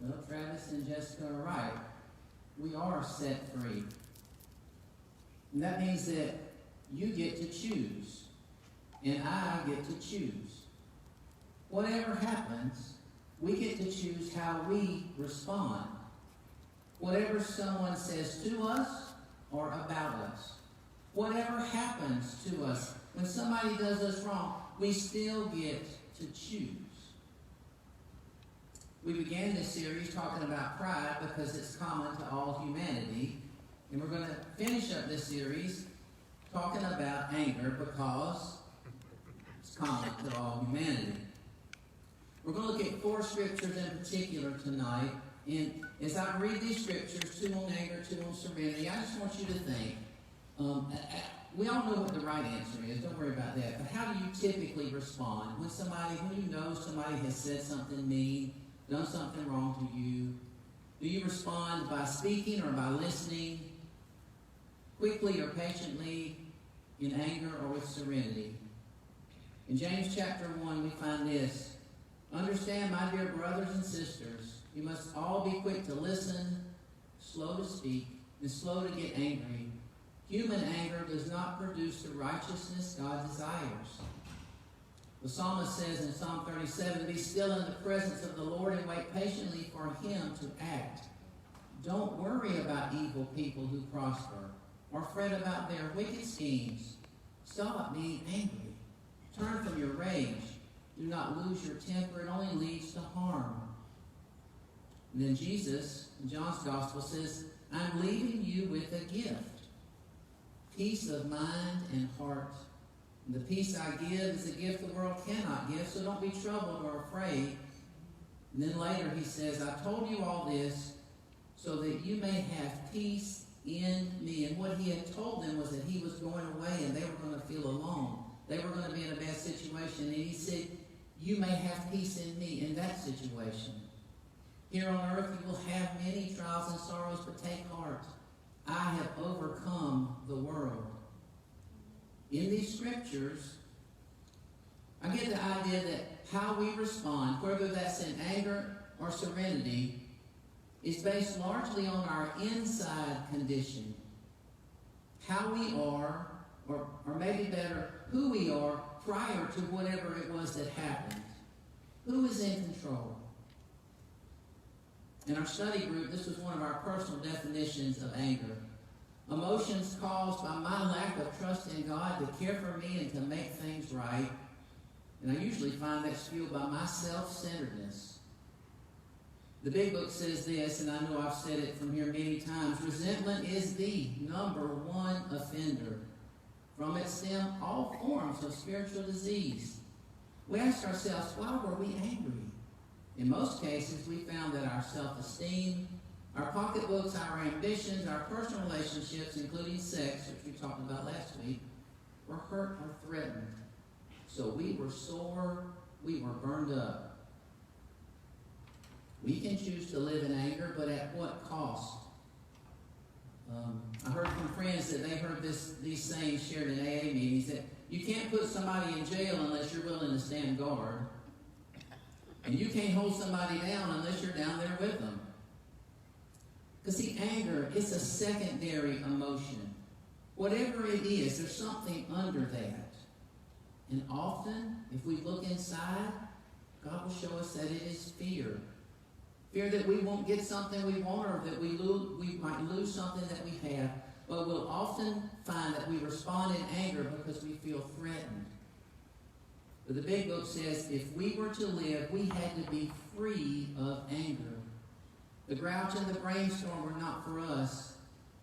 Well, Travis and Jessica are right. We are set free. And that means that you get to choose, and I get to choose. Whatever happens, we get to choose how we respond. Whatever someone says to us or about us, whatever happens to us, when somebody does us wrong, we still get to choose. We began this series talking about pride because it's common to all humanity. And we're going to finish up this series talking about anger because it's common to all humanity. We're going to look at 4 scriptures in particular tonight. And as I read these scriptures, 2 on anger, 2 on serenity, I just want you to think. We all know what the right answer is. Don't worry about that. But how do you typically respond when you know somebody has said something mean, done something wrong to you? Do you respond by speaking or by listening, quickly or patiently, in anger or with serenity? In James chapter 1, we find this. Understand, my dear brothers and sisters, you must all be quick to listen, slow to speak, and slow to get angry. Human anger does not produce the righteousness God desires. The psalmist says in Psalm 37, be still in the presence of the Lord and wait patiently for him to act. Don't worry about evil people who prosper or fret about their wicked schemes. Stop being angry. Turn from your rage. Do not lose your temper. It only leads to harm. And then Jesus, in John's Gospel, says, I'm leaving you with a gift. Peace of mind and heart. And the peace I give is a gift the world cannot give, so don't be troubled or afraid. And then later he says, I told you all this so that you may have peace in me. And what he had told them was that he was going away and they were going to feel alone. They were going to be in a bad situation. And he said, you may have peace in me in that situation. Here on earth you will have many trials and sorrows, but take heart. I have overcome the world. In these scriptures, I get the idea that how we respond, whether that's in anger or serenity, is based largely on our inside condition. How we are, or maybe better, who we are prior to whatever it was that happened. Who is in control? In our study group, this was one of our personal definitions of anger. Emotions caused by my lack of trust in God to care for me and to make things right. And I usually find that's fueled by my self-centeredness. The Big Book says this, and I know I've said it from here many times, resentment is the #1 offender. From its stem, all forms of spiritual disease. We ask ourselves, why were we angry? In most cases, we found that our self-esteem, our pocketbooks, our ambitions, our personal relationships, including sex, which we talked about last week, were hurt or threatened. So we were sore, we were burned up. We can choose to live in anger, but at what cost? I heard from friends that they heard these sayings shared in AA meetings that you can't put somebody in jail unless you're willing to stand guard. And you can't hold somebody down unless you're down there with them. Because see, anger is a secondary emotion. Whatever it is, there's something under that. And often, if we look inside, God will show us that it is fear. Fear that we won't get something we want or that we might lose something that we have. But we'll often find that we respond in anger because we feel threatened. But the Big Book says if we were to live, we had to be free of anger. The grouch and the brainstorm were not for us.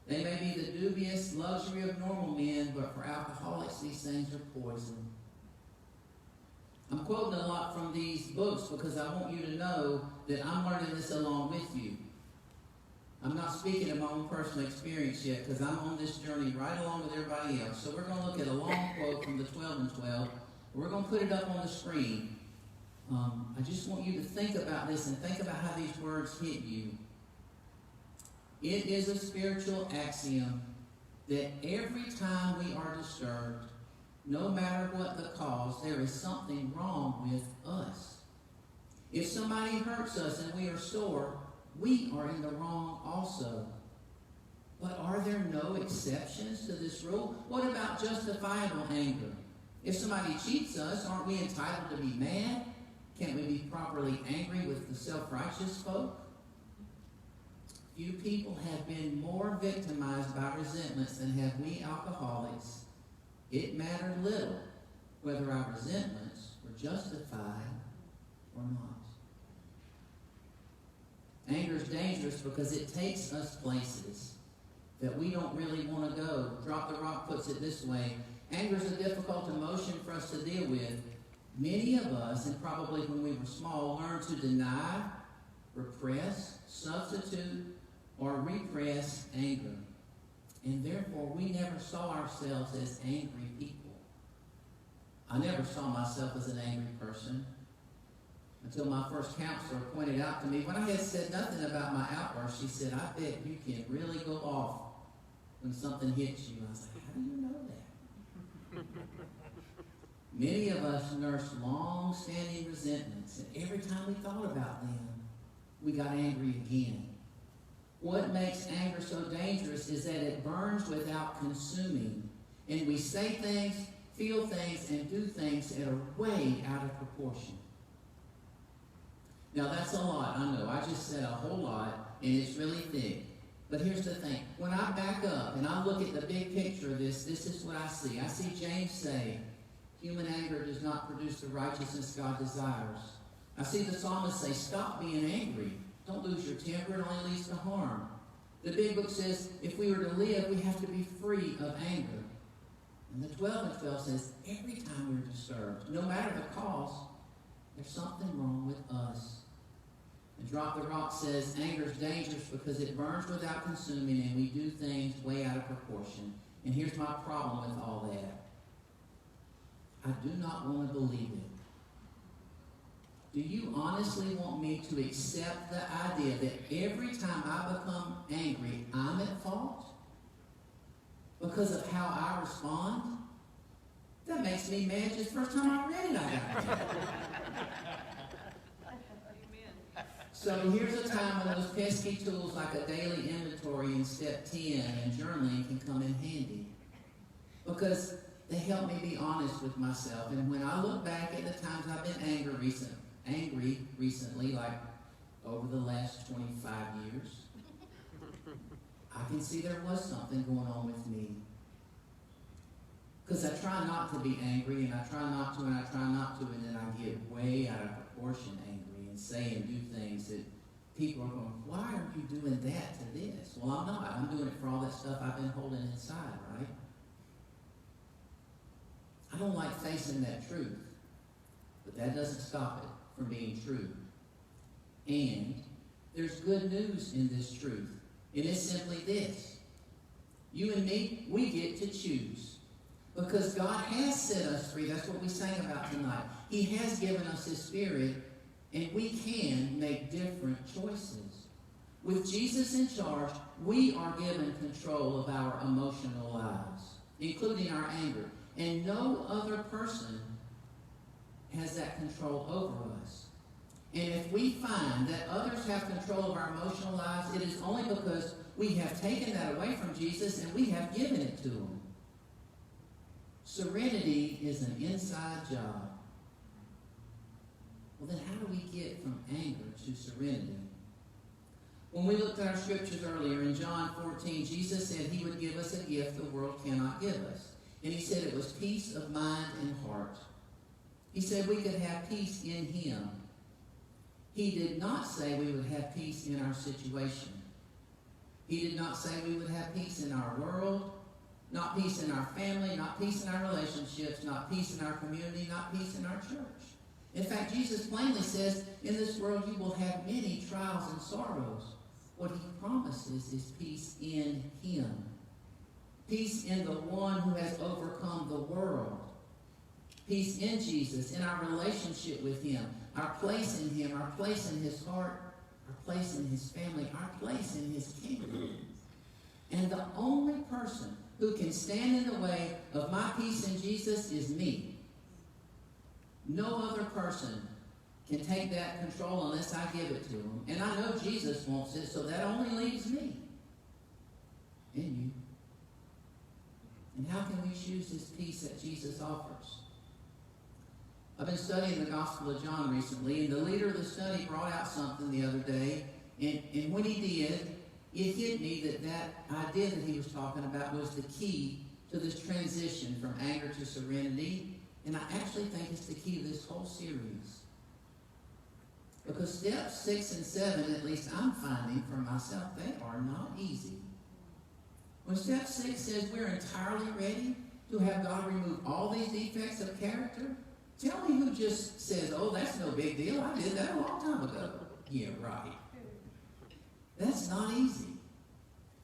They may be the dubious luxury of normal men, but for alcoholics, these things are poison. I'm quoting a lot from these books because I want you to know that I'm learning this along with you. I'm not speaking of my own personal experience yet because I'm on this journey right along with everybody else. So we're going to look at a long quote from the 12 and 12. We're going to put it up on the screen. I just want you to think about this and think about how these words hit you. It is a spiritual axiom that every time we are disturbed, no matter what the cause, there is something wrong with us. If somebody hurts us and we are sore, we are in the wrong also. But are there no exceptions to this rule? What about justifiable anger? If somebody cheats us, aren't we entitled to be mad? Can't we be properly angry with the self-righteous folk? Few people have been more victimized by resentments than have we alcoholics. It mattered little whether our resentments were justified or not. Anger is dangerous because it takes us places that we don't really want to go. Drop the Rock puts it this way: anger is a difficult emotion for us to deal with. Many of us, and probably when we were small, learned to deny, repress, substitute, or repress anger. And therefore, we never saw ourselves as angry people. I never saw myself as an angry person until my first counselor pointed out to me, when I had said nothing about my outburst, she said, "I bet you can really go off when something hits you." I was like, "How do you know that?" Many of us nursed long-standing resentments, and every time we thought about them, we got angry again. What makes anger so dangerous is that it burns without consuming, and we say things, feel things, and do things that are way out of proportion. Now that's a lot, I know. I just said a whole lot, and it's really thick. But here's the thing. When I back up and I look at the big picture of this is what I see. I see James say, human anger does not produce the righteousness God desires. I see the psalmist say, stop being angry. Don't lose your temper. It only leads to harm. The big book says, if we were to live, we have to be free of anger. And the 12 and 12 says, every time we're disturbed, no matter the cause, there's something wrong with us. And Drop the Rock says, anger is dangerous because it burns without consuming, and we do things way out of proportion. And here's my problem with all that. I do not want to believe it. Do you honestly want me to accept the idea that every time I become angry, I'm at fault? Because of how I respond? That makes me mad just the first time I read it. I got mad. So here's a time when those pesky tools like a daily inventory in step 10 and journaling can come in handy. Because they help me be honest with myself. And when I look back at the times I've been angry recently, like over the last 25 years, I can see there was something going on with me. Because I try not to be angry, and I try not to, and I try not to, and then I get way out of proportion angry and say and do things that people are going, why are you doing that to this? Well, I'm not. I'm doing it for all that stuff I've been holding inside, right? I don't like facing that truth, but that doesn't stop it from being true. And there's good news in this truth. It is simply this. You and me, we get to choose. Because God has set us free. That's what we sang about tonight. He has given us His Spirit, and we can make different choices. With Jesus in charge, we are given control of our emotional lives, including our anger. And no other person has that control over us. And if we find that others have control of our emotional lives, it is only because we have taken that away from Jesus and we have given it to Him. Serenity is an inside job. Well, then how do we get from anger to serenity? When we looked at our scriptures earlier in John 14, Jesus said He would give us a gift the world cannot give us. And He said it was peace of mind and heart. He said we could have peace in Him. He did not say we would have peace in our situation. He did not say we would have peace in our world, not peace in our family, not peace in our relationships, not peace in our community, not peace in our church. In fact, Jesus plainly says, in this world you will have many trials and sorrows. What He promises is peace in Him. Peace in the one who has overcome the world. Peace in Jesus, in our relationship with Him, our place in Him, our place in His heart, our place in His family, our place in His kingdom. And the only person who can stand in the way of my peace in Jesus is me. No other person can take that control unless I give it to them. And I know Jesus wants it, so that only leaves me and you. And how can we choose this peace that Jesus offers? I've been studying the Gospel of John recently, and the leader of the study brought out something the other day, and when he did, it hit me that idea that he was talking about was the key to this transition from anger to serenity, and I actually think it's the key to this whole series. Because steps 6 and 7, at least I'm finding for myself, they are not easy. When step 6 says we're entirely ready to have God remove all these defects of character, tell me who just says, oh, that's no big deal. I did that a long time ago. Yeah, right. That's not easy.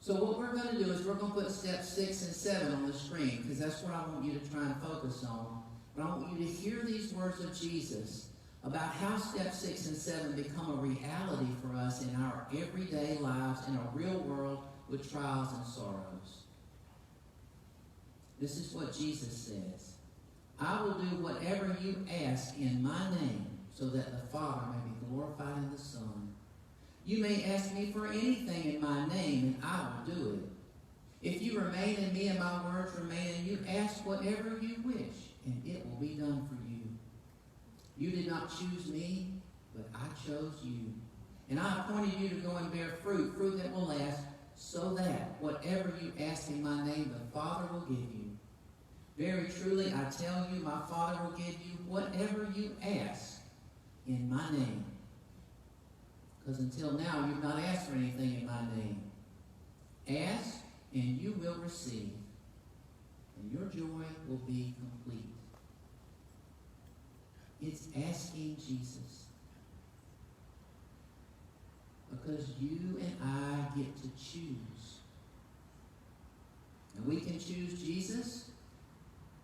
So what we're going to do is we're going to put steps 6 and 7 on the screen, because that's what I want you to try and focus on. But I want you to hear these words of Jesus about how steps 6 and 7 become a reality for us in our everyday lives in a real world with trials and sorrows. This is what Jesus says. I will do whatever you ask in my name, so that the Father may be glorified in the Son. You may ask me for anything in my name, and I will do it. If you remain in me and my words remain in you, ask whatever you wish, and it will be done for you. You did not choose me, but I chose you. And I appointed you to go and bear fruit, fruit that will last, so that whatever you ask in my name, the Father will give you. Very truly, I tell you, my Father will give you whatever you ask in my name. Because until now, you've not asked for anything in my name. Ask, and you will receive, and your joy will be complete. It's asking Jesus. Because you and I get to choose. And we can choose Jesus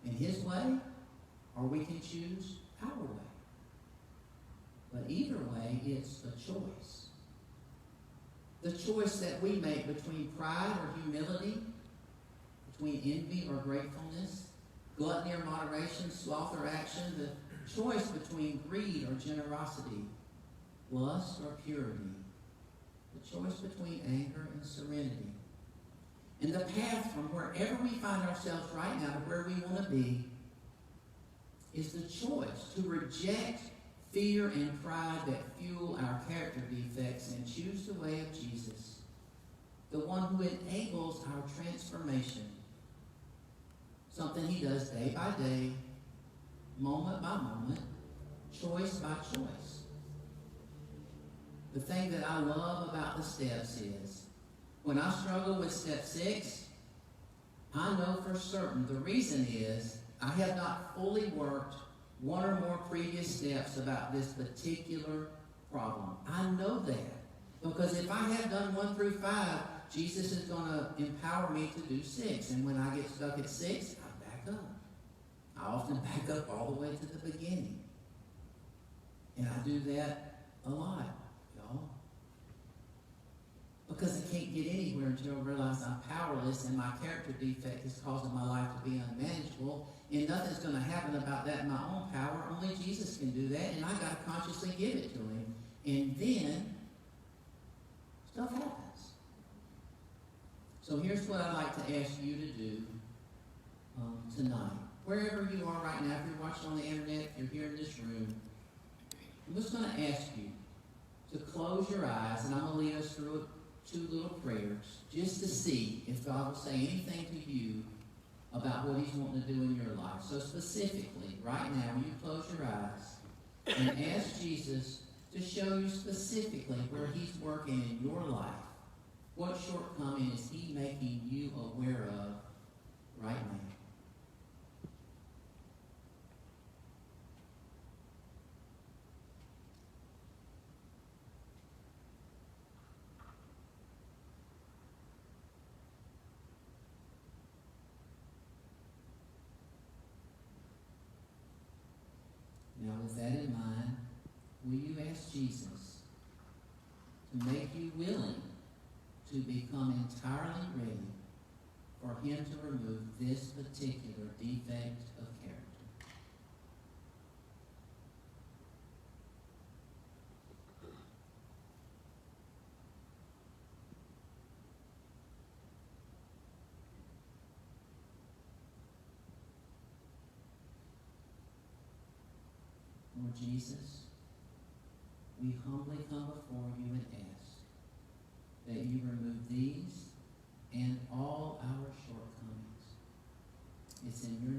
in his way, or we can choose our way. But either way, it's a choice. The choice that we make between pride or humility, between envy or gratefulness, gluttony or moderation, sloth or action, the choice between greed or generosity, lust or purity, the choice between anger and serenity. And the path from wherever we find ourselves right now to where we want to be is the choice to reject fear and pride that fuel our character defects and choose the way of Jesus, the one who enables our transformation, something he does day by day, moment by moment, choice by choice. The thing that I love about the steps is, when I struggle with step 6, I know for certain the reason is I have not fully worked one or more previous steps about this particular problem. I know that. Because if I have done 1 through 5, Jesus is going to empower me to do 6. And when I get stuck at 6, I back up. I often back up all the way to the beginning. And I do that a lot, y'all. Because I can't get anywhere until I realize I'm powerless and my character defect is causing my life to be unmanageable. And nothing's going to happen about that in my own power. Only Jesus can do that, and I got to consciously give it to him. And then, stuff happens. So here's what I'd like to ask you to do tonight. Wherever you are right now, if you're watching on the internet, if you're here in this room, I'm just going to ask you to close your eyes, and I'm going to lead us through 2 little prayers just to see if God will say anything to you about what he's wanting to do in your life. So specifically, right now, you close your eyes and ask Jesus to show you specifically where he's working in your life. What shortcoming is he making you aware of right now? Now, with that in mind, will you ask Jesus to make you willing to become entirely ready for him to remove this particular defect of character? Lord Jesus, we humbly come before you and ask that you remove these and all our shortcomings. It's in your